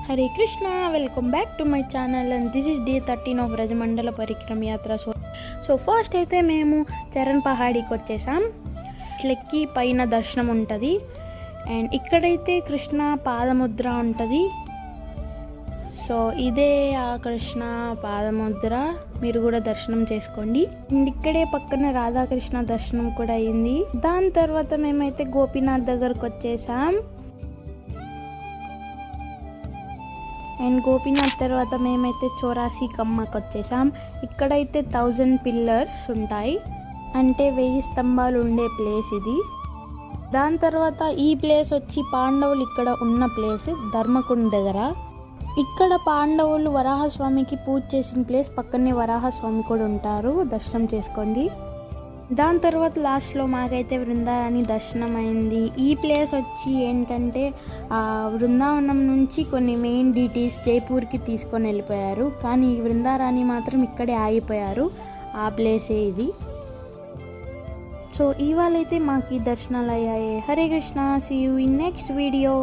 Hare Krishna welcome back to my channel and this is day 13 of रजमंडल परिक्रम यात्रा so first అయితే మేము చరణ్ పహాడీకి వచ్చేసాం. ఇట్లెక్కి పైన దర్శనం ఉంటుంది అండ్ ఇక్కడైతే కృష్ణ పాదముద్ర ఉంటుంది. సో ఇదే ఆ కృష్ణ పాదముద్ర, మీరు కూడా దర్శనం చేసుకోండి. అండ్ ఇక్కడే పక్కన రాధాకృష్ణ దర్శనం కూడా అయింది. దాని తర్వాత మేమైతే గోపీనాథ్ దగ్గరకు వచ్చేసాం. అండ్ గోపీనాథ్ తర్వాత మేమైతే 84 కమ్మకి వచ్చేసాం. ఇక్కడైతే 1000 పిల్లర్స్ ఉంటాయి, అంటే 1000 స్తంభాలు ఉండే ప్లేస్ ఇది. దాని తర్వాత ఈ ప్లేస్ వచ్చి పాండవులు ఇక్కడ ఉన్న ప్లేస్ ధర్మకుండ దగ్గర. ఇక్కడ పాండవులు వరాహస్వామికి పూజ చేసిన ప్లేస్ పక్కనే వరాహస్వామి కూడా ఉంటారు, దర్శనం చేసుకోండి. దాని తర్వాత లాస్ట్లో మాకైతే బృందారాణి దర్శనం అయింది. ఈ ప్లేస్ వచ్చి ఏంటంటే బృందావనం నుంచి కొన్ని మెయిన్ డీటీస్ జైపూర్కి తీసుకొని వెళ్ళిపోయారు, కానీ ఈ బృందారాణి మాత్రం ఇక్కడే ఆగిపోయారు. ఆ ప్లేసే ఇది. సో ఇవాళైతే మాకు ఈ దర్శనాలు అయ్యాయి. Hare Krishna, see you in next video.